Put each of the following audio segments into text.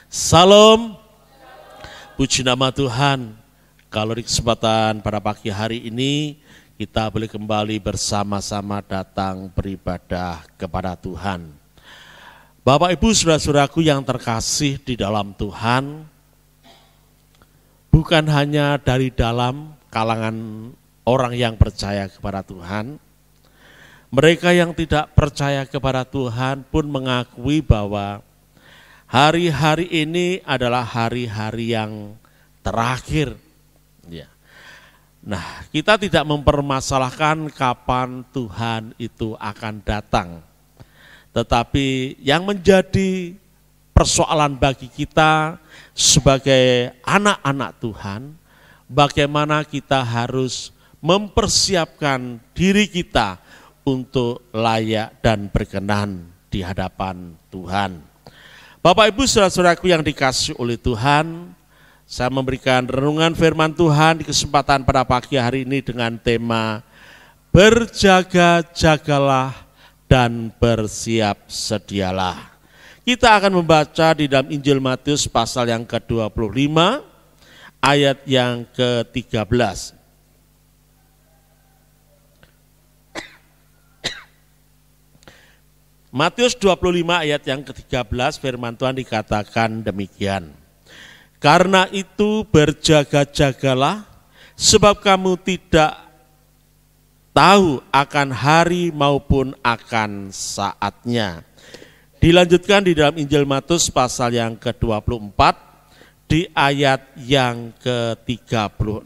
Salam, puji nama Tuhan. Kalau di kesempatan pada pagi hari ini, kita boleh kembali bersama-sama datang beribadah kepada Tuhan. Bapak Ibu saudara-saudaraku yang terkasih di dalam Tuhan, bukan hanya dari dalam kalangan orang yang percaya kepada Tuhan, mereka yang tidak percaya kepada Tuhan pun mengakui bahwa hari-hari ini adalah hari-hari yang terakhir. Ya. Nah, kita tidak mempermasalahkan kapan Tuhan itu akan datang. Tetapi yang menjadi persoalan bagi kita sebagai anak-anak Tuhan, bagaimana kita harus mempersiapkan diri kita untuk layak dan berkenan di hadapan Tuhan. Bapak Ibu saudara-saudaraku yang dikasihi oleh Tuhan, saya memberikan renungan firman Tuhan di kesempatan pada pagi hari ini dengan tema berjaga-jagalah dan bersiap sedialah. Kita akan membaca di dalam Injil Matius pasal yang ke-25 ayat yang ke-13. Matius 25 ayat yang ke-13 firman Tuhan dikatakan demikian. Karena itu berjaga-jagalah, sebab kamu tidak tahu akan hari maupun akan saatnya. Dilanjutkan di dalam Injil Matius pasal yang ke-24 di ayat yang ke-36.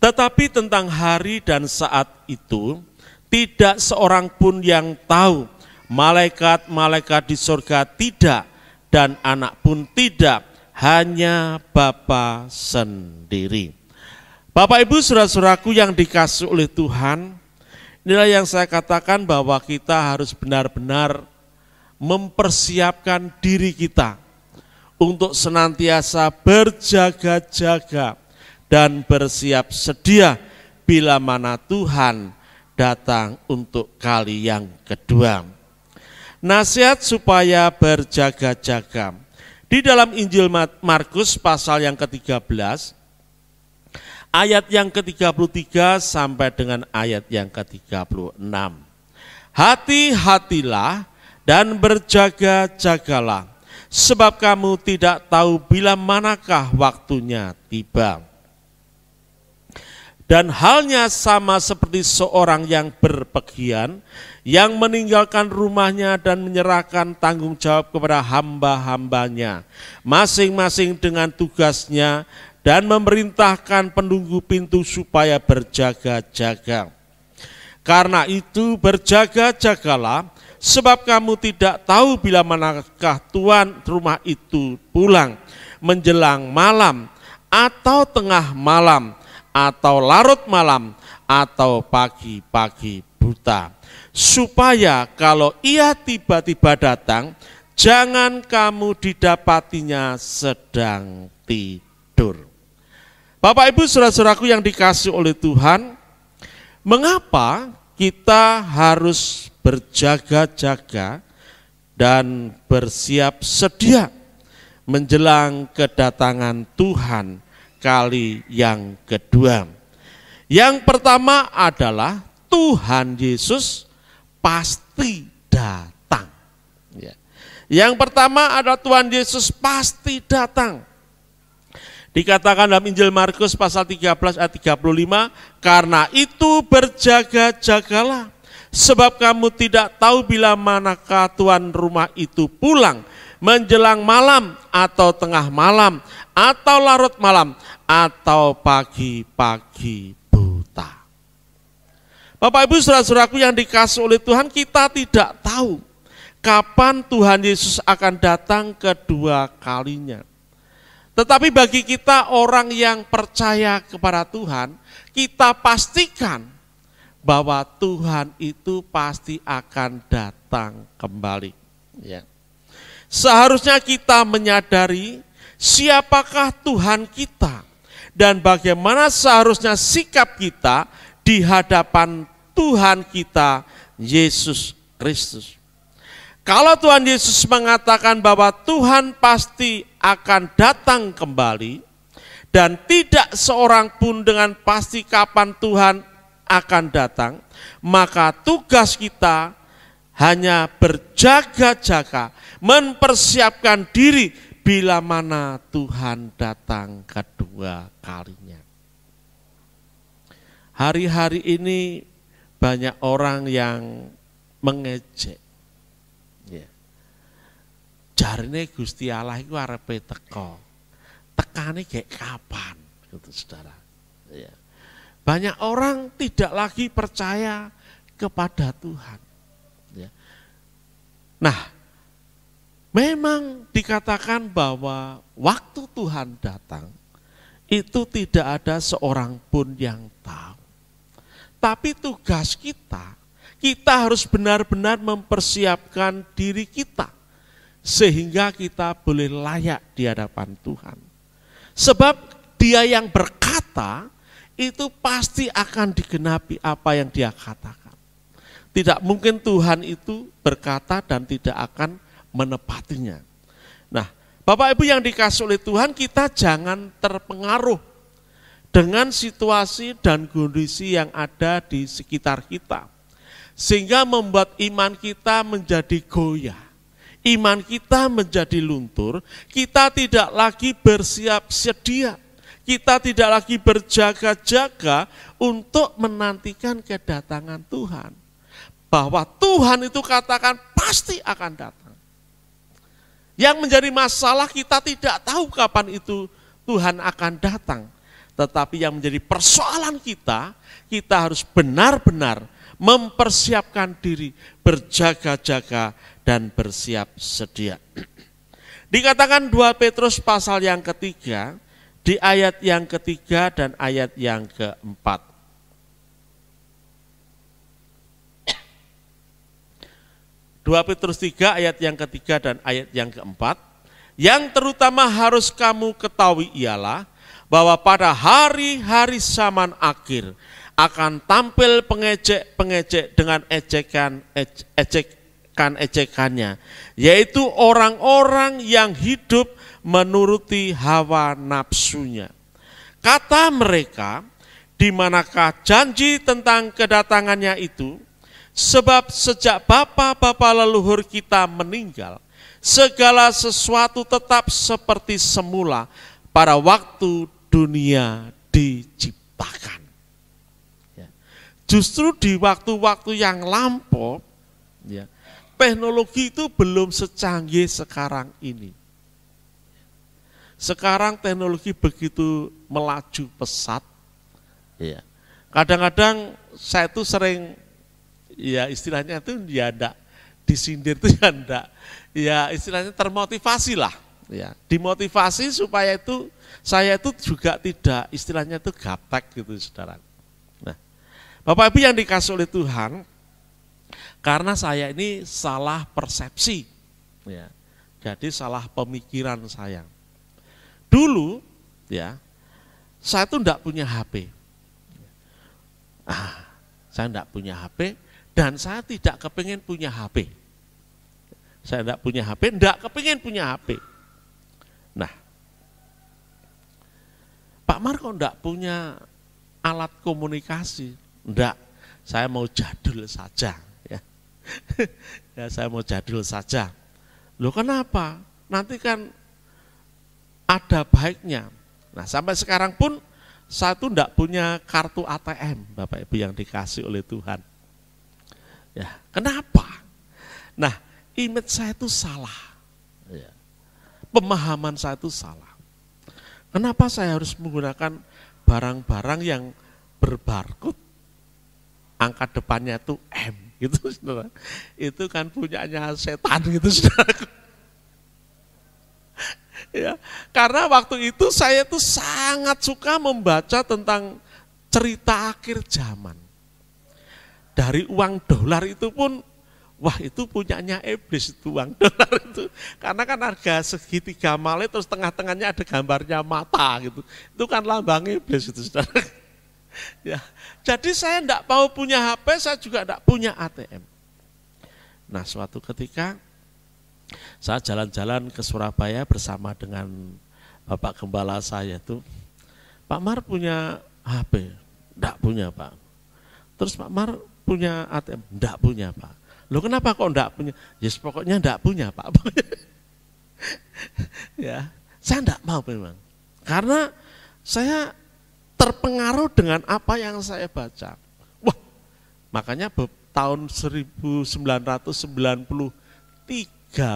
Tetapi tentang hari dan saat itu, tidak seorang pun yang tahu, malaikat-malaikat di surga tidak, dan anak pun tidak, hanya Bapa sendiri. Bapak Ibu saudara-saudaraku yang dikasihi oleh Tuhan, inilah yang saya katakan bahwa kita harus benar-benar mempersiapkan diri kita untuk senantiasa berjaga-jaga dan bersiap sedia bila mana Tuhan datang untuk kali yang kedua. Nasihat supaya berjaga-jaga. Di dalam Injil Markus pasal yang ke-13, ayat yang ke-33 sampai dengan ayat yang ke-36. Hati-hatilah dan berjaga-jagalah, sebab kamu tidak tahu bila manakah waktunya tiba. Dan halnya sama seperti seorang yang berpergian, yang meninggalkan rumahnya dan menyerahkan tanggung jawab kepada hamba-hambanya, masing-masing dengan tugasnya, dan memerintahkan penunggu pintu supaya berjaga-jaga. Karena itu berjaga-jagalah, sebab kamu tidak tahu bila manakah tuan rumah itu pulang, menjelang malam, atau tengah malam, atau larut malam, atau pagi-pagi buta. Supaya kalau ia tiba-tiba datang, jangan kamu didapatinya sedang tidur. Bapak Ibu saudara-saudaraku yang dikasihi oleh Tuhan, mengapa kita harus berjaga-jaga dan bersiap sedia menjelang kedatangan Tuhan kali yang kedua? Yang pertama adalah Tuhan Yesus pasti datang. Yang pertama adalah Tuhan Yesus pasti datang. Dikatakan dalam Injil Markus pasal 13 ayat 35, karena itu berjaga-jagalah, sebab kamu tidak tahu bila manakah tuan rumah itu pulang, menjelang malam, atau tengah malam, atau larut malam, atau pagi-pagi buta. Bapak Ibu saudara-saudaraku yang dikasihi oleh Tuhan, kita tidak tahu kapan Tuhan Yesus akan datang kedua kalinya. Tetapi bagi kita orang yang percaya kepada Tuhan, kita pastikan bahwa Tuhan itu pasti akan datang kembali. Ya. Seharusnya kita menyadari siapakah Tuhan kita dan bagaimana seharusnya sikap kita di hadapan Tuhan kita Yesus Kristus. Kalau Tuhan Yesus mengatakan bahwa Tuhan pasti akan datang kembali dan tidak seorang pun dengan pasti kapan Tuhan akan datang, maka tugas kita hanya berjaga-jaga, mempersiapkan diri bila mana Tuhan datang kedua kalinya. Hari-hari ini banyak orang yang mengejek. Jarine Gusti Allah iku arepe teko. Tekane kayak kapan, gitu saudara. Ya. Banyak orang tidak lagi percaya kepada Tuhan. Ya. Nah, memang dikatakan bahwa waktu Tuhan datang, itu tidak ada seorang pun yang tahu. Tapi tugas kita harus benar-benar mempersiapkan diri kita, sehingga kita boleh layak di hadapan Tuhan. Sebab Dia yang berkata itu pasti akan digenapi apa yang Dia katakan. Tidak mungkin Tuhan itu berkata dan tidak akan menepatinya. Nah, Bapak Ibu yang dikasih oleh Tuhan, kita jangan terpengaruh dengan situasi dan kondisi yang ada di sekitar kita, sehingga membuat iman kita menjadi goyah. Iman kita menjadi luntur, kita tidak lagi bersiap sedia, kita tidak lagi berjaga-jaga untuk menantikan kedatangan Tuhan. Bahwa Tuhan itu katakan pasti akan datang. Yang menjadi masalah kita tidak tahu kapan itu Tuhan akan datang. Tetapi yang menjadi persoalan kita harus benar-benar mempersiapkan diri, berjaga-jaga dan bersiap sedia. Dikatakan 2 Petrus pasal yang ketiga, di ayat yang ketiga dan ayat yang keempat. 2 Petrus 3 ayat yang ketiga dan ayat yang keempat. Yang terutama harus kamu ketahui ialah bahwa pada hari-hari zaman akhir akan tampil pengejek-pengejek dengan ejekannya, yaitu orang-orang yang hidup menuruti hawa nafsunya. Kata mereka, di manakah janji tentang kedatangannya itu? Sebab sejak bapa-bapa leluhur kita meninggal, segala sesuatu tetap seperti semula pada waktu dunia diciptakan. Justru di waktu-waktu yang lampau, ya, teknologi itu belum secanggih sekarang ini. Sekarang teknologi begitu melaju pesat. Ya. Kadang-kadang saya itu sering, ya istilahnya itu ya enggak disindir itu ya enggak, ya istilahnya termotivasi lah. Ya. Dimotivasi supaya itu saya itu juga tidak istilahnya itu gaptek gitu saudara. Bapak Ibu yang dikasih oleh Tuhan, karena saya ini salah persepsi, ya, jadi salah pemikiran saya. Dulu, ya, saya tuh enggak punya HP. Saya enggak punya HP dan saya tidak kepingin punya HP. Saya enggak punya HP, enggak kepingin punya HP. Nah, Pak Marco enggak punya alat komunikasi. Enggak, saya mau jadul saja. Ya. Ya, saya mau jadul saja. Loh kenapa? Nanti kan ada baiknya. Nah sampai sekarang pun saya tuh enggak punya kartu ATM, Bapak Ibu yang dikasih oleh Tuhan. Ya, kenapa? Nah, image saya itu salah. Ya. Pemahaman saya itu salah. Kenapa saya harus menggunakan barang-barang yang berbarcode? Angka depannya itu M gitu saudara. Itu kan punyanya setan gitu saudara. Ya, karena waktu itu saya tuh sangat suka membaca tentang cerita akhir zaman. Dari uang dolar itu pun, wah itu punyanya iblis itu uang dolar itu. Karena kan harga segitiga malih terus tengah-tengahnya ada gambarnya mata gitu. Itu kan lambang iblis itu saudara. Ya, jadi saya enggak mau punya HP, saya juga enggak punya ATM. Nah, suatu ketika Saya jalan-jalan ke Surabaya bersama dengan Bapak Gembala saya itu, Pak Mar punya HP? Enggak punya Pak. Terus Pak Mar punya ATM? Enggak punya Pak. Loh kenapa kok enggak punya? Yes pokoknya enggak punya Pak. Ya, saya enggak mau memang. Karena saya terpengaruh dengan apa yang saya baca. Wah, makanya tahun 1993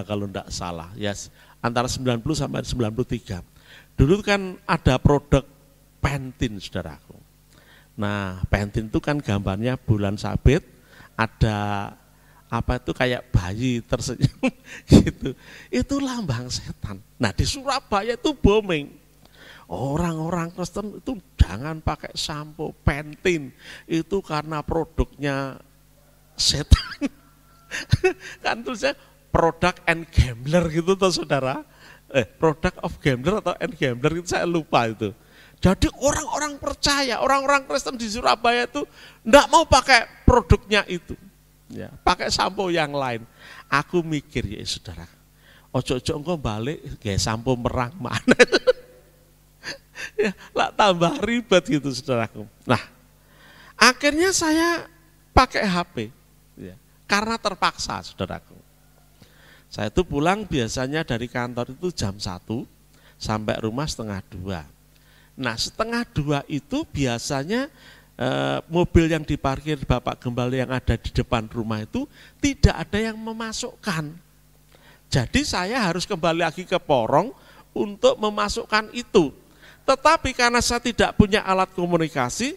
kalau enggak salah, ya antara 90 sampai 93. Dulu kan ada produk Pantene, saudaraku. Nah, Pantene itu kan gambarnya bulan sabit, ada apa itu kayak bayi tersenyum gitu. Itu lambang setan. Nah, di Surabaya itu booming. Orang-orang Kristen itu jangan pakai sampo Pantene, itu karena produknya setan. Kan tulisnya product and gambler gitu toh saudara. Product of gambler atau and gambler itu saya lupa itu. Jadi orang-orang percaya, orang-orang Kristen di Surabaya itu enggak mau pakai produknya itu. Ya, pakai sampo yang lain. Aku mikir ya saudara, ojo-ojo engko balik kayak sampo merang mana. Ya, lah tambah ribet gitu saudaraku. Nah, akhirnya saya pakai HP, ya, karena terpaksa saudaraku. Saya itu pulang biasanya dari kantor itu jam 1 sampai rumah setengah 2. Nah setengah 2 itu biasanya mobil yang diparkir Bapak Gembala yang ada di depan rumah itu tidak ada yang memasukkan. Jadi saya harus kembali lagi ke porong untuk memasukkan itu. Tetapi karena saya tidak punya alat komunikasi,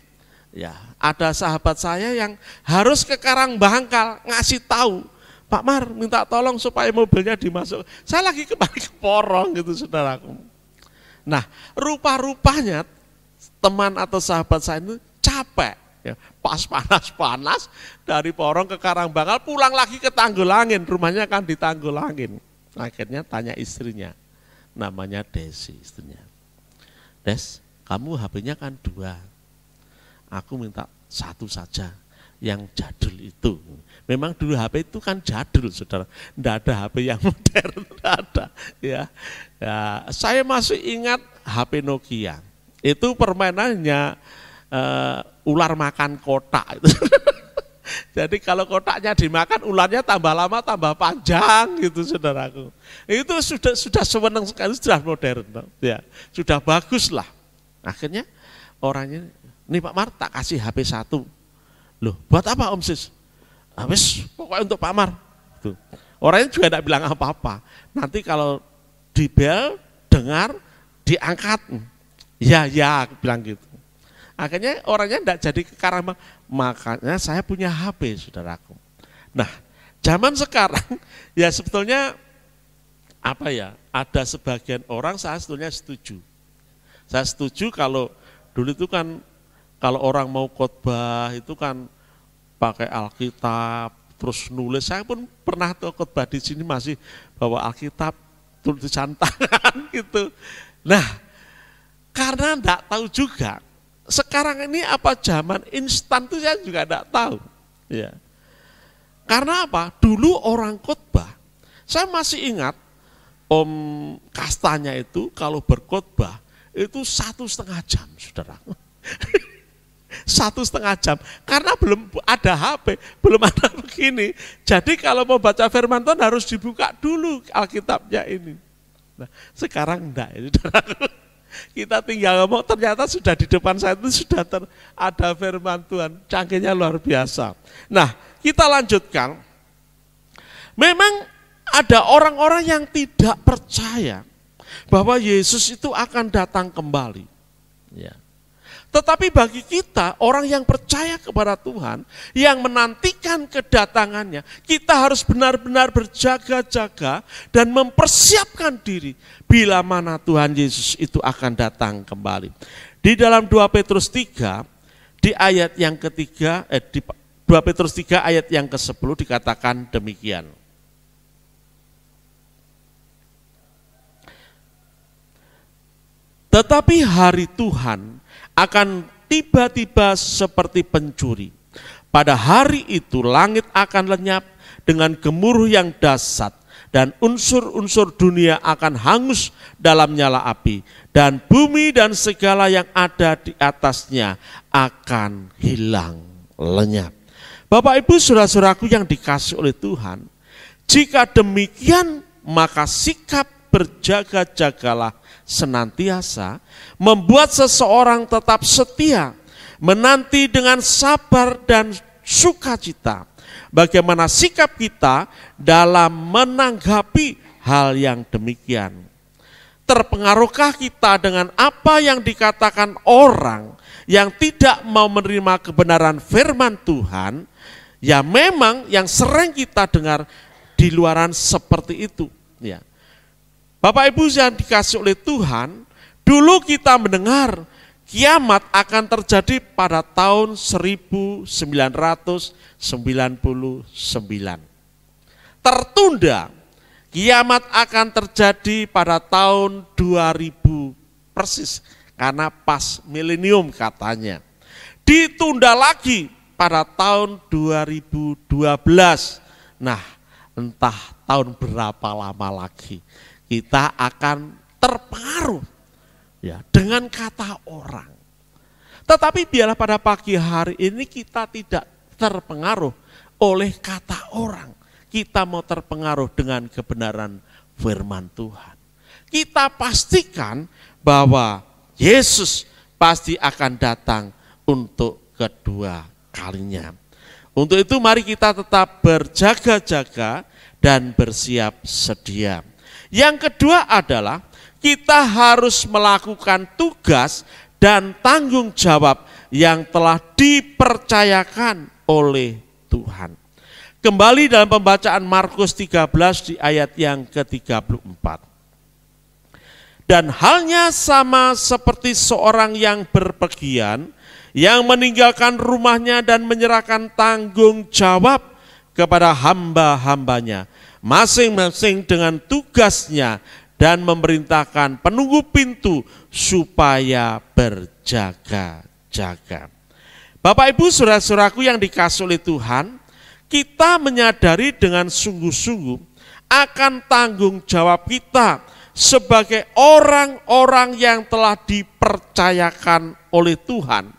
ya ada sahabat saya yang harus ke Karangbangkal ngasih tahu, Pak Mar minta tolong supaya mobilnya dimasuk. Saya lagi kembali ke porong gitu saudaraku. Nah rupa-rupanya teman atau sahabat saya itu capek. Ya, pas panas-panas dari porong ke Karangbangkal pulang lagi ke Tanggulangin. Rumahnya kan di Tanggulangin. Akhirnya tanya istrinya, namanya Desi istrinya. Des, kamu HP-nya kan 2. Aku minta 1 saja yang jadul itu. Memang dulu HP itu kan jadul, saudara. Tidak ada HP yang modern, tidak ada. Ya, saya masih ingat HP Nokia. Itu permainannya ular makan kotak. Jadi kalau kotaknya dimakan, ularnya tambah lama, tambah panjang gitu, saudaraku. Itu sudah sewenang sekali, sudah modern, ya, sudah bagus lah. Akhirnya orangnya, nih Pak Mar tak kasih HP 1. Loh, buat apa Om Sis? Habis pokoknya untuk Pak Mar. Tuh. Orangnya juga tidak bilang apa-apa. Nanti kalau di bel, dengar, diangkat. Ya, aku bilang gitu. Akhirnya orangnya tidak jadi ke Karangbangkal. Makanya saya punya HP, saudaraku. Nah, zaman sekarang ya sebetulnya apa ya? Ada sebagian orang saya sebetulnya setuju. Saya setuju kalau dulu itu kan kalau orang mau khotbah itu kan pakai Alkitab, terus nulis. Saya pun pernah tuh khotbah di sini masih bawa Alkitab, tulisan tangan gitu. Nah, karena enggak tahu juga, sekarang ini apa zaman instan itu saya juga enggak tahu. Ya. Karena apa? Dulu orang khotbah, saya masih ingat Om Kastanya itu kalau berkhotbah itu 1,5 jam, saudara. 1,5 jam, karena belum ada HP, belum ada begini. Jadi kalau mau baca firman Tuhan harus dibuka dulu Alkitabnya ini. Nah, sekarang enggak, kita tinggal ngomong, ternyata sudah di depan saya itu sudah ada firman Tuhan, canggihnya luar biasa. Nah, kita lanjutkan. Memang ada orang-orang yang tidak percaya bahwa Yesus itu akan datang kembali. Ya. Tetapi bagi kita, orang yang percaya kepada Tuhan, yang menantikan kedatangannya, kita harus benar-benar berjaga-jaga dan mempersiapkan diri bila mana Tuhan Yesus itu akan datang kembali. Di dalam 2 Petrus 3, di ayat yang ketiga, di 2 Petrus 3 ayat yang ke-10 dikatakan demikian. Tetapi hari Tuhan akan tiba-tiba seperti pencuri. Pada hari itu langit akan lenyap dengan gemuruh yang dahsyat dan unsur-unsur dunia akan hangus dalam nyala api, dan bumi dan segala yang ada di atasnya akan hilang lenyap. Bapak Ibu saudara-saudaraku yang dikasihi oleh Tuhan, jika demikian maka sikap berjaga-jagalah senantiasa membuat seseorang tetap setia, menanti dengan sabar dan sukacita. Bagaimana sikap kita dalam menanggapi hal yang demikian? Terpengaruhkah kita dengan apa yang dikatakan orang yang tidak mau menerima kebenaran firman Tuhan? Ya memang yang sering kita dengar di luaran seperti itu. Ya. Bapak Ibu yang dikasihi oleh Tuhan, dulu kita mendengar kiamat akan terjadi pada tahun 1999. Tertunda, kiamat akan terjadi pada tahun 2000 persis, karena pas milenium katanya. Ditunda lagi pada tahun 2012. Nah, entah tahun berapa lama lagi kita akan terpengaruh ya dengan kata orang. Tetapi biarlah pada pagi hari ini kita tidak terpengaruh oleh kata orang. Kita mau terpengaruh dengan kebenaran firman Tuhan. Kita pastikan bahwa Yesus pasti akan datang untuk kedua kalinya. Untuk itu mari kita tetap berjaga-jaga dan bersiap sedia. Yang kedua adalah kita harus melakukan tugas dan tanggung jawab yang telah dipercayakan oleh Tuhan. Kembali dalam pembacaan Markus 13 di ayat yang ke-34. Dan halnya sama seperti seorang yang berpergian, yang meninggalkan rumahnya dan menyerahkan tanggung jawab kepada hamba-hambanya, masing-masing dengan tugasnya, dan memerintahkan penunggu pintu supaya berjaga-jaga. Bapak Ibu saudara-saudaraku yang dikasihi oleh Tuhan, kita menyadari dengan sungguh-sungguh akan tanggung jawab kita sebagai orang-orang yang telah dipercayakan oleh Tuhan.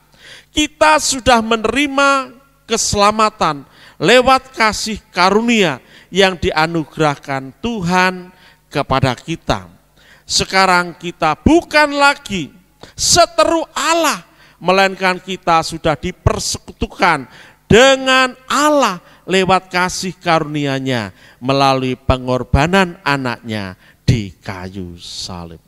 Kita sudah menerima keselamatan lewat kasih karunia yang dianugerahkan Tuhan kepada kita. Sekarang kita bukan lagi seteru Allah, melainkan kita sudah dipersekutukan dengan Allah lewat kasih karunia-Nya melalui pengorbanan anaknya di kayu salib.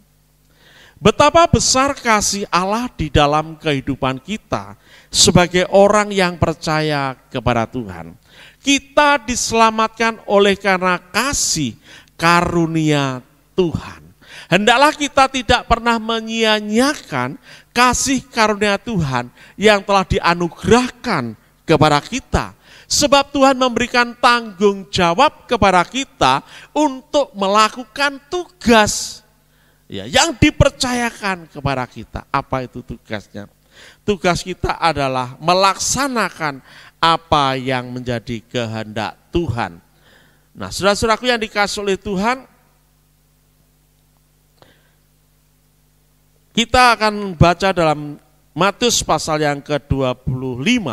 Betapa besar kasih Allah di dalam kehidupan kita sebagai orang yang percaya kepada Tuhan. Kita diselamatkan oleh karena kasih karunia Tuhan. Hendaklah kita tidak pernah menyia-nyiakan kasih karunia Tuhan yang telah dianugerahkan kepada kita. Sebab Tuhan memberikan tanggung jawab kepada kita untuk melakukan tugas yang dipercayakan kepada kita. Apa itu tugasnya? Tugas kita adalah melaksanakan apa yang menjadi kehendak Tuhan. Nah, saudara-saudaraku yang dikasihi oleh Tuhan, kita akan baca dalam Matius pasal yang ke-25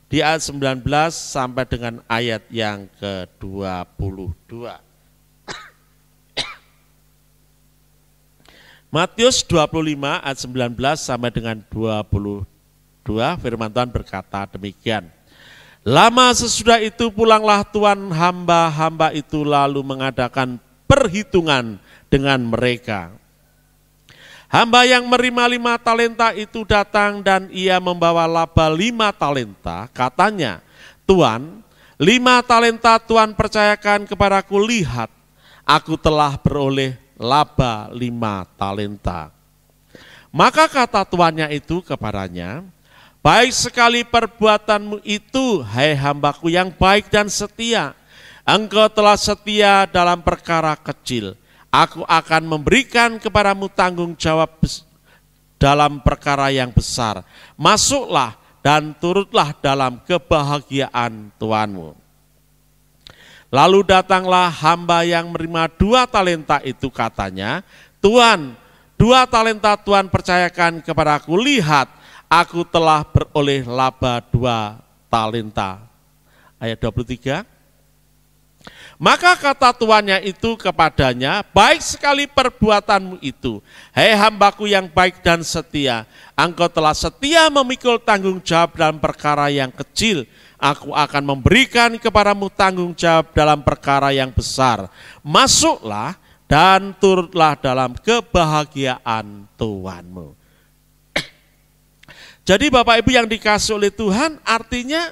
di ayat 19 sampai dengan ayat yang ke-22. Matius 25 ayat 19 sampai dengan 22, firman Tuhan berkata demikian. Lama sesudah itu pulanglah tuan hamba-hamba itu lalu mengadakan perhitungan dengan mereka. Hamba yang menerima 5 talenta itu datang dan ia membawa laba 5 talenta. Katanya, Tuan, 5 talenta Tuhan percayakan kepadaku, lihat, aku telah beroleh laba 5 talenta. Maka kata tuannya itu kepadanya, baik sekali perbuatanmu itu, hai hambaku yang baik dan setia. Engkau telah setia dalam perkara kecil. Aku akan memberikan kepadamu tanggung jawab dalam perkara yang besar. Masuklah dan turutlah dalam kebahagiaan Tuanmu. Lalu datanglah hamba yang menerima 2 talenta itu, katanya, Tuhan, 2 talenta Tuhan percayakan kepadaku, lihat, aku telah beroleh laba 2 talenta. Ayat 23. Maka kata tuannya itu kepadanya, baik sekali perbuatanmu itu, hei hambaku yang baik dan setia. Engkau telah setia memikul tanggung jawab dalam perkara yang kecil. Aku akan memberikan kepadamu tanggung jawab dalam perkara yang besar. Masuklah dan turutlah dalam kebahagiaan Tuhanmu. Jadi Bapak Ibu yang dikasihi oleh Tuhan, artinya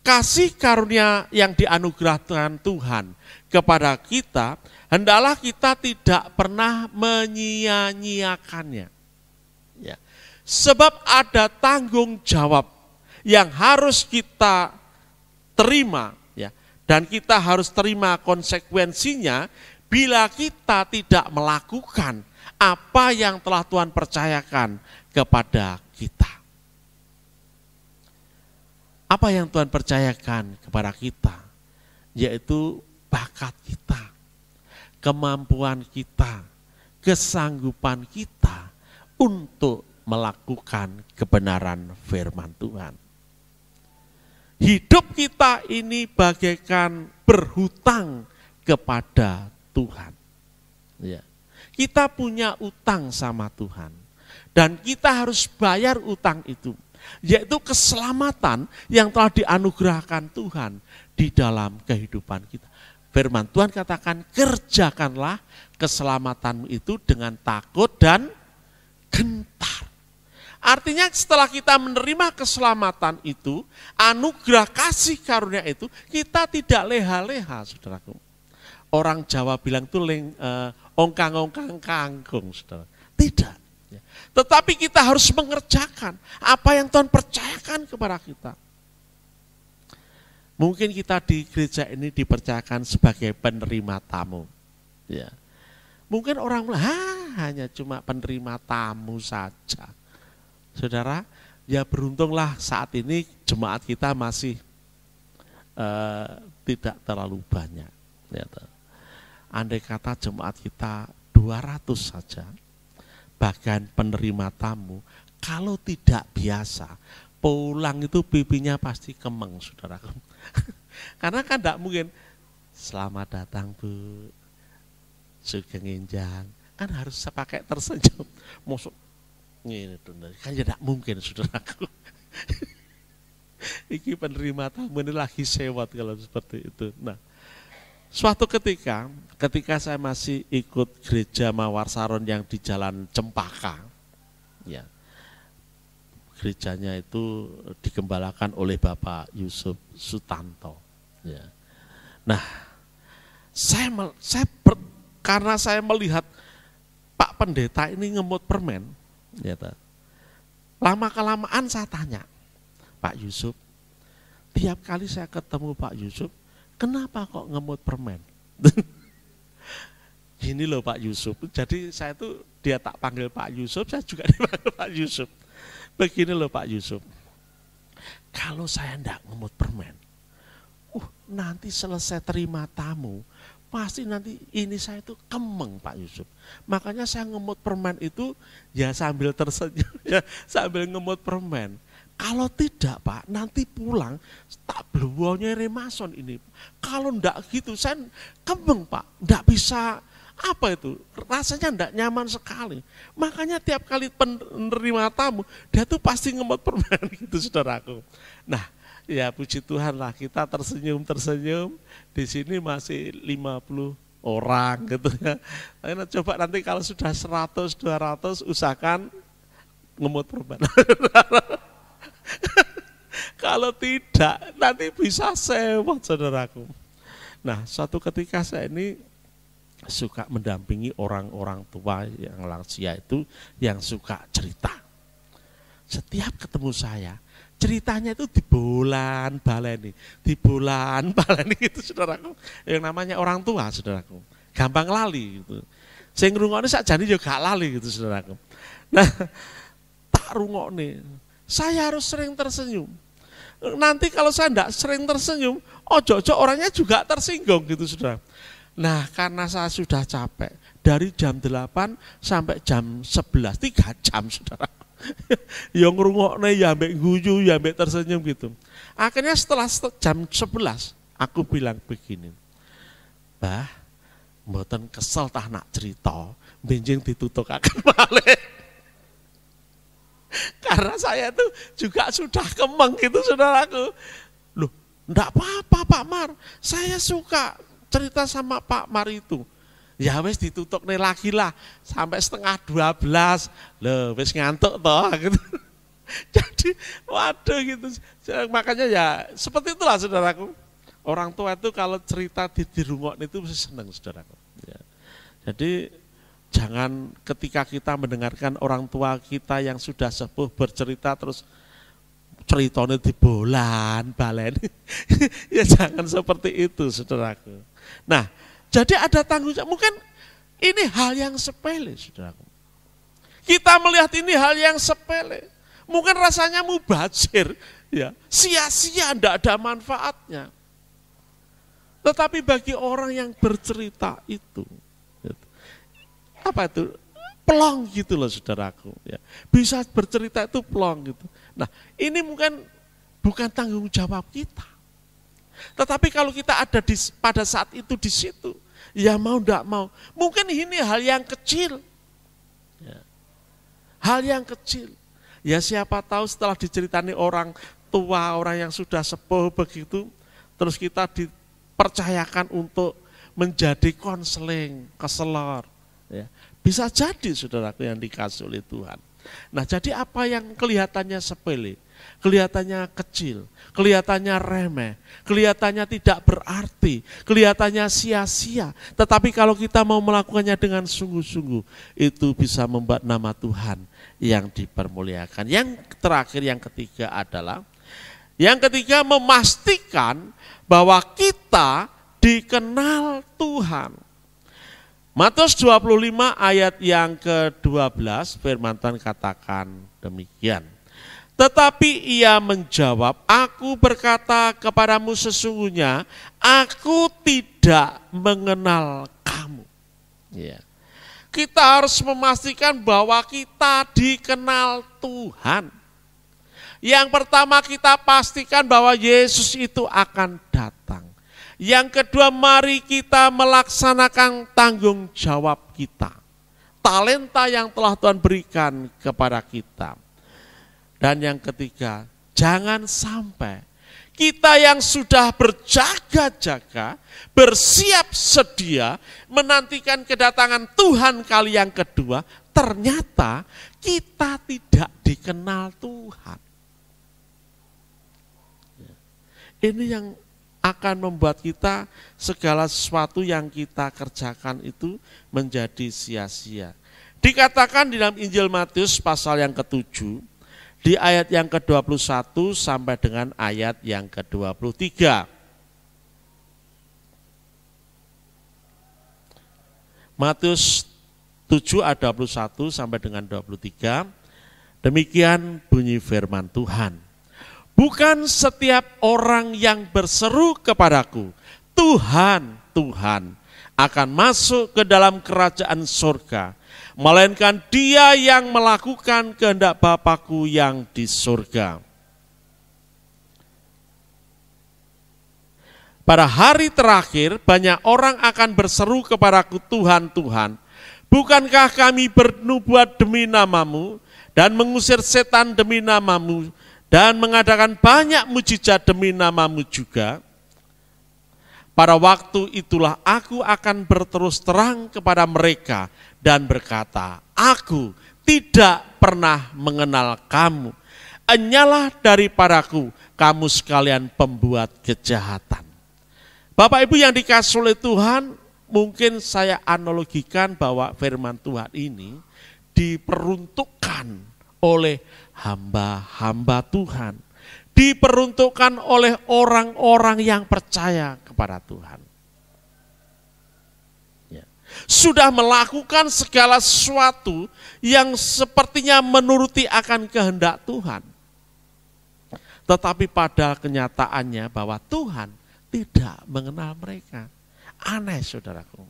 kasih karunia yang dianugerahkan Tuhan kepada kita, hendaklah kita tidak pernah menyia-nyiakannya. Ya. Sebab ada tanggung jawab yang harus kita terima, ya, dan kita harus terima konsekuensinya bila kita tidak melakukan apa yang telah Tuhan percayakan kepada kita. Apa yang Tuhan percayakan kepada kita, yaitu bakat kita, kemampuan kita, kesanggupan kita untuk melakukan kebenaran firman Tuhan. Hidup kita ini bagaikan berhutang kepada Tuhan. Ya. Kita punya utang sama Tuhan, dan kita harus bayar utang itu, yaitu keselamatan yang telah dianugerahkan Tuhan di dalam kehidupan kita. Firman Tuhan katakan, kerjakanlah keselamatanmu itu dengan takut dan gentar. Artinya setelah kita menerima keselamatan itu, anugerah kasih karunia itu, kita tidak leha-leha, saudaraku. Orang Jawa bilang itu ongkang-ongkang kangkung, saudara. Tidak. Tetapi kita harus mengerjakan apa yang Tuhan percayakan kepada kita. Mungkin kita di gereja ini dipercayakan sebagai penerima tamu. Ya. Mungkin orang bilang, hanya cuma penerima tamu saja. Saudara, ya beruntunglah saat ini jemaat kita masih tidak terlalu banyak. Ya. Andai kata jemaat kita 200 saja, bahkan penerima tamu, kalau tidak biasa, pulang itu pipinya pasti kemeng, saudara. Karena kan tidak mungkin, selamat datang Bu, sugeng enjang, kan harus pakai tersenyum. Masuk, ini kan tidak mungkin, saudaraku. Iki penerima tamu ini lagi sewot kalau seperti itu. Nah, suatu ketika saya masih ikut gereja Mawar Saron yang di Jalan Cempaka, ya, gerejanya itu digembalakan oleh Bapak Yusuf Sutanto. Ya. Nah, karena saya melihat Pak Pendeta ini ngemut permen, ya, lama-kelamaan saya tanya, Pak Yusuf, tiap kali saya ketemu Pak Yusuf, kenapa kok ngemut permen? Gini loh Pak Yusuf, jadi saya tuh dia tak panggil Pak Yusuf, saya juga dipanggil Pak Yusuf. Begini loh Pak Yusuf, kalau saya enggak ngemut permen, nanti selesai terima tamu, pasti nanti ini saya itu kemeng Pak Yusuf. Makanya saya ngemut permen itu ya sambil tersenyum, ya sambil ngemut permen. Kalau tidak Pak, nanti pulang tak beluwonya remason ini. Kalau enggak gitu, saya kemeng Pak, enggak bisa, apa itu, rasanya enggak nyaman sekali. Makanya tiap kali penerima tamu, dia tuh pasti ngemot permen gitu, saudaraku. Nah, ya puji Tuhan lah, kita tersenyum, di sini masih 50 orang gitu ya. Nah, coba nanti kalau sudah 100, 200, usahakan ngemot permen. Kalau tidak, nanti bisa sewot, saudaraku. Nah, suatu ketika saya ini suka mendampingi orang-orang tua yang lansia itu yang suka cerita. Setiap ketemu saya, ceritanya itu dibolan baleni itu, saudaraku. Yang namanya orang tua, saudaraku. Gampang lali gitu. Sing ngrungokne sakjane yo gak lali gitu, saudaraku. Nah, tak rungokne. Saya harus sering tersenyum. nanti kalau saya tidak sering tersenyum, ojo-ojo orangnya juga tersinggung gitu saudara. Nah karena saya sudah capek, dari jam 8 sampai jam 11, 3 jam saudara. Yang ngrungokne ya ambek guyu, ya ambek tersenyum gitu. Akhirnya setelah jam 11, aku bilang begini, Mbah, mboten kesel tah nak cerita, benjing ditutukaken malih. Karena saya tuh juga sudah kemeng gitu saudaraku. Loh, enggak apa-apa Pak Mar, saya suka cerita sama Pak Mar itu. Ya wes ditutup nih lagi lah, sampai setengah 12, loh wes ngantuk toh gitu. Jadi waduh gitu, makanya ya seperti itulah saudaraku. Orang tua itu kalau cerita di rungok itu mesti senang saudaraku. Ya. Jadi jangan ketika kita mendengarkan orang tua kita yang sudah sepuh bercerita terus ceritanya di balen. Ya jangan seperti itu saudaraku. Nah, jadi ada tanggung jawab. Mungkin ini hal yang sepele saudaraku. Kita melihat ini hal yang sepele. Mungkin rasanya mubazir, ya, sia-sia, tidak ada manfaatnya. Tetapi bagi orang yang bercerita itu, apa itu? Plong gitu loh saudaraku. Ya. Bisa bercerita itu plong gitu. Nah ini mungkin bukan tanggung jawab kita. Tetapi kalau kita ada pada saat itu di situ, ya mau tidak mau, mungkin ini hal yang kecil. Ya. Hal yang kecil. Ya siapa tahu setelah diceritani orang tua, orang yang sudah sepuh begitu, terus kita dipercayakan untuk menjadi konseling, keselor. Ya. Bisa jadi saudaraku yang dikasih oleh Tuhan. Nah jadi apa yang kelihatannya sepele, kelihatannya kecil, kelihatannya remeh, kelihatannya tidak berarti, kelihatannya sia-sia. Tetapi kalau kita mau melakukannya dengan sungguh-sungguh, itu bisa membuat nama Tuhan yang dipermuliakan. Yang terakhir, yang ketiga adalah, yang ketiga memastikan bahwa kita dikenal Tuhan. Matius 25 ayat yang ke-12 firman Tuhan katakan demikian. Tetapi ia menjawab, aku berkata kepadamu sesungguhnya, aku tidak mengenal kamu. Ya. Kita harus memastikan bahwa kita dikenal Tuhan. Yang pertama kita pastikan bahwa Yesus itu akan datang. Yang kedua, mari kita melaksanakan tanggung jawab kita. Talenta yang telah Tuhan berikan kepada kita. Dan yang ketiga, jangan sampai kita yang sudah berjaga-jaga, bersiap sedia, menantikan kedatangan Tuhan kali yang kedua, ternyata kita tidak dikenal Tuhan. Ini yang akan membuat kita segala sesuatu yang kita kerjakan itu menjadi sia-sia. Dikatakan di dalam Injil Matius pasal yang ke-7, di ayat yang ke-21 sampai dengan ayat yang ke-23. Matius 7 ayat 21 sampai dengan 23, demikian bunyi firman Tuhan. Bukan setiap orang yang berseru kepadaku, Tuhan, Tuhan, akan masuk ke dalam kerajaan surga, melainkan dia yang melakukan kehendak Bapa-Ku yang di surga. Pada hari terakhir banyak orang akan berseru kepadaku, Tuhan, Tuhan, bukankah kami bernubuat demi namamu dan mengusir setan demi namamu dan mengadakan banyak mujizat demi namamu juga? Pada waktu itulah aku akan berterus terang kepada mereka dan berkata, aku tidak pernah mengenal kamu. Enyalah daripadaku kamu sekalian pembuat kejahatan. Bapak Ibu yang dikasihi oleh Tuhan, mungkin saya analogikan bahwa firman Tuhan ini diperuntukkan oleh hamba-hamba Tuhan, diperuntukkan oleh orang-orang yang percaya kepada Tuhan. Ya. Sudah melakukan segala sesuatu yang sepertinya menuruti akan kehendak Tuhan. Tetapi pada kenyataannya bahwa Tuhan tidak mengenal mereka. Aneh saudaraku.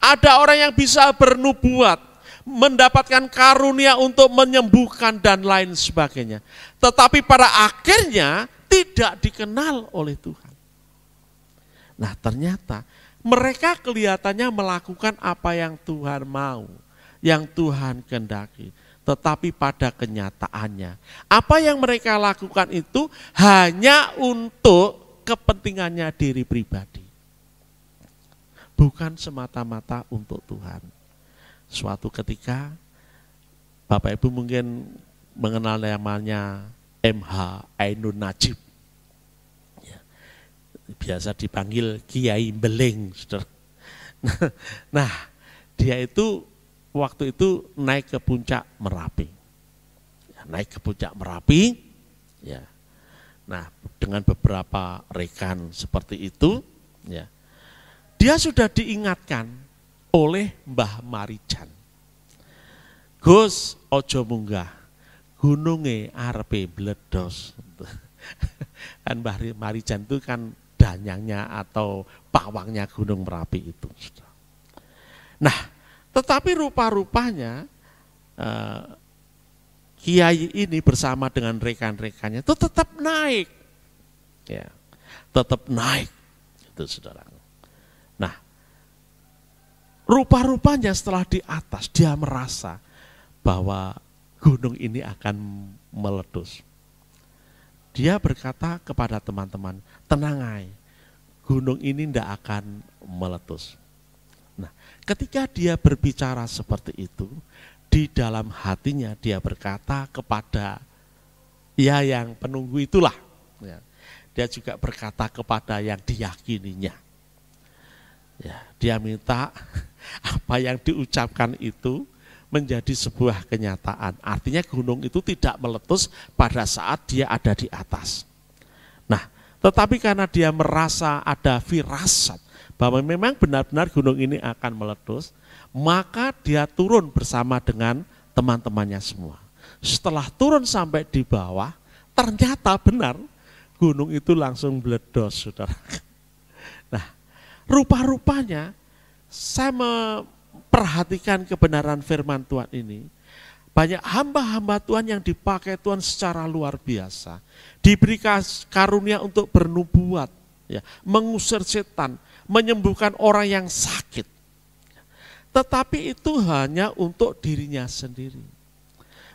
Ada orang yang bisa bernubuat, mendapatkan karunia untuk menyembuhkan dan lain sebagainya. Tetapi pada akhirnya tidak dikenal oleh Tuhan. Nah ternyata mereka kelihatannya melakukan apa yang Tuhan mau, yang Tuhan kehendaki. Tetapi pada kenyataannya, apa yang mereka lakukan itu hanya untuk kepentingannya diri pribadi. Bukan semata-mata untuk Tuhan. Suatu ketika, Bapak Ibu mungkin mengenal namanya MH Ainun Najib. Biasa dipanggil Kiai Beling. Nah, dia itu waktu itu naik ke puncak Merapi. Naik ke puncak Merapi, ya. Nah, dengan beberapa rekan seperti itu, ya. Dia sudah diingatkan oleh Mbah Marijan. Gus, ojo munggah, gununge arepe bledos. Kan Mbah Marijan itu kan danyangnya atau pawangnya Gunung Merapi itu. Nah, tetapi rupa-rupanya kiai ini bersama dengan rekan-rekannya itu tetap naik. Ya, tetap naik. Itu saudara. Nah, rupa-rupanya setelah di atas dia merasa bahwa gunung ini akan meletus. Dia berkata kepada teman-teman, tenang ay, gunung ini tidak akan meletus. Nah, ketika dia berbicara seperti itu, di dalam hatinya dia berkata kepada ya yang penunggu itulah. Ya, dia juga berkata kepada yang diyakininya. Ya, dia minta apa yang diucapkan itu menjadi sebuah kenyataan. Artinya gunung itu tidak meletus pada saat dia ada di atas. Nah, tetapi karena dia merasa ada firasat bahwa memang benar-benar gunung ini akan meletus, maka dia turun bersama dengan teman-temannya semua. Setelah turun sampai di bawah, ternyata benar gunung itu langsung meledos, saudara. Nah, rupa-rupanya saya perhatikan kebenaran firman Tuhan ini, banyak hamba-hamba Tuhan yang dipakai Tuhan secara luar biasa, diberi karunia untuk bernubuat, ya, mengusir setan, menyembuhkan orang yang sakit. Tetapi itu hanya untuk dirinya sendiri.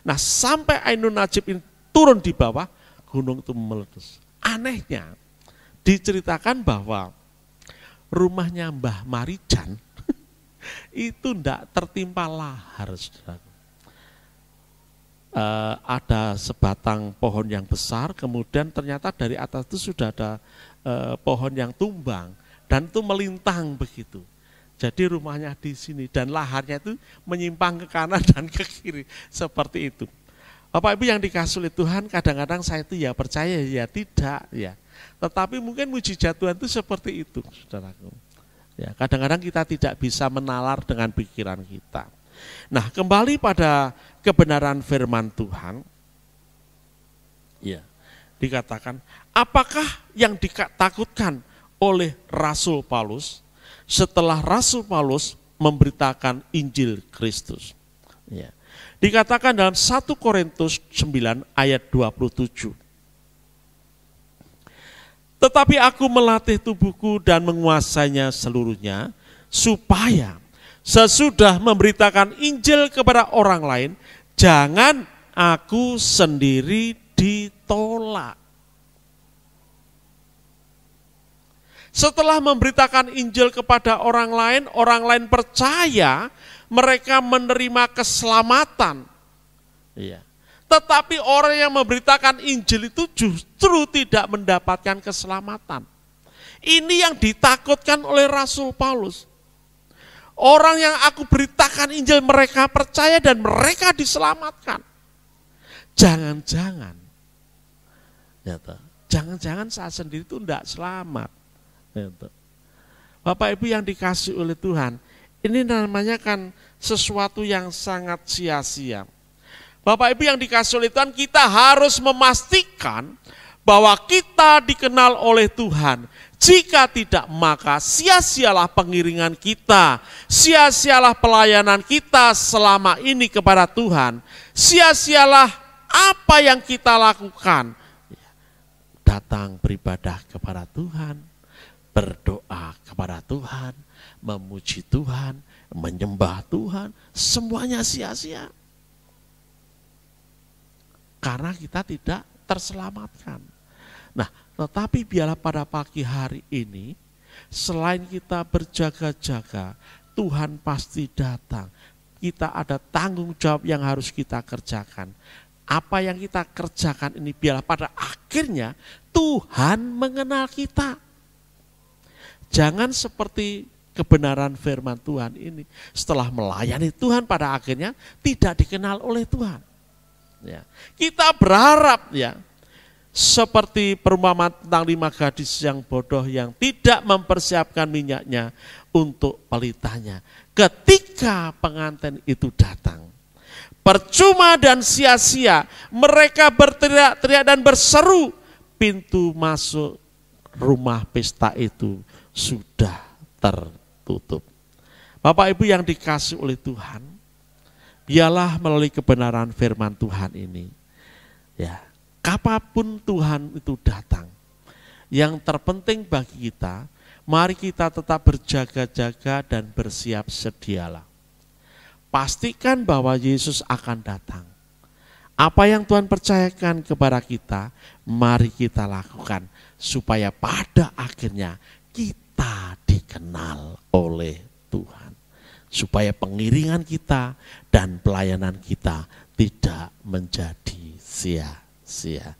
Nah, sampai Ainun Najib ini turun di bawah, gunung itu meletus. Anehnya, diceritakan bahwa rumahnya Mbah Marijan itu tidak tertimpa lahar, saudara. Ada sebatang pohon yang besar, kemudian ternyata dari atas itu sudah ada pohon yang tumbang dan itu melintang begitu. Jadi rumahnya di sini dan laharnya itu menyimpang ke kanan dan ke kiri seperti itu. Bapak Ibu yang dikasih oleh Tuhan, kadang-kadang saya itu ya percaya ya tidak ya. Tetapi mungkin mujizat Tuhan itu seperti itu, saudaraku. Ya, kadang-kadang kita tidak bisa menalar dengan pikiran kita. Nah, kembali pada kebenaran firman Tuhan, ya, dikatakan, apakah yang ditakutkan oleh Rasul Paulus setelah Rasul Paulus memberitakan Injil Kristus? Ya, dikatakan dalam 1 Korintus 9 ayat 27. Tetapi aku melatih tubuhku dan menguasainya seluruhnya, supaya sesudah memberitakan Injil kepada orang lain, jangan aku sendiri ditolak. Setelah memberitakan Injil kepada orang lain percaya, mereka menerima keselamatan. Iya. Tetapi orang yang memberitakan Injil itu justru tidak mendapatkan keselamatan. Ini yang ditakutkan oleh Rasul Paulus. Orang yang aku beritakan Injil mereka percaya dan mereka diselamatkan. Jangan-jangan, jangan-jangan saya sendiri itu tidak selamat. Bapak Ibu yang dikasih oleh Tuhan, ini namanya kan sesuatu yang sangat sia-sia. Bapak Ibu yang dikasih oleh Tuhan, kita harus memastikan bahwa kita dikenal oleh Tuhan. Jika tidak, maka sia-sialah pengiringan kita, sia-sialah pelayanan kita selama ini kepada Tuhan, sia-sialah apa yang kita lakukan. Datang beribadah kepada Tuhan, berdoa kepada Tuhan, memuji Tuhan, menyembah Tuhan, semuanya sia-sia. Karena kita tidak terselamatkan. Nah, tetapi biarlah pada pagi hari ini, selain kita berjaga-jaga, Tuhan pasti datang. Kita ada tanggung jawab yang harus kita kerjakan. Apa yang kita kerjakan ini biarlah pada akhirnya Tuhan mengenal kita. Jangan seperti kebenaran firman Tuhan ini, setelah melayani Tuhan pada akhirnya tidak dikenal oleh Tuhan. Ya. Kita berharap ya, seperti perumpamaan tentang 5 gadis yang bodoh yang tidak mempersiapkan minyaknya untuk pelitanya. Ketika pengantin itu datang, percuma dan sia-sia mereka berteriak-teriak dan berseru, pintu masuk rumah pesta itu sudah tertutup. Bapak Ibu yang dikasih oleh Tuhan, biarlah melalui kebenaran firman Tuhan ini, ya, kapanpun Tuhan itu datang, yang terpenting bagi kita, mari kita tetap berjaga-jaga dan bersiap sedialah. Pastikan bahwa Yesus akan datang. Apa yang Tuhan percayakan kepada kita, mari kita lakukan, supaya pada akhirnya kita dikenal oleh Tuhan. Supaya pengiringan kita dan pelayanan kita tidak menjadi sia-sia.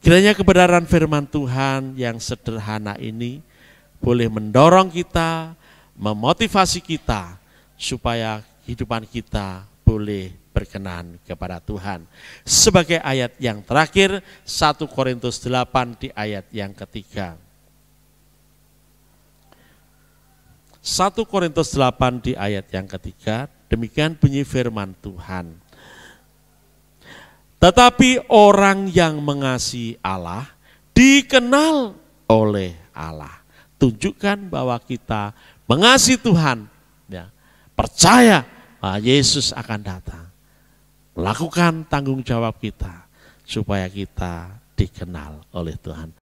Kiranya kebenaran firman Tuhan yang sederhana ini boleh mendorong kita, memotivasi kita, supaya kehidupan kita boleh berkenan kepada Tuhan. Sebagai ayat yang terakhir, 1 Korintus 8 di ayat yang ketiga. 1 Korintus 8 di ayat yang ketiga, demikian bunyi firman Tuhan. Tetapi orang yang mengasihi Allah dikenal oleh Allah. Tunjukkan bahwa kita mengasihi Tuhan, ya, percaya bahwa Yesus akan datang. Lakukan tanggung jawab kita supaya kita dikenal oleh Tuhan.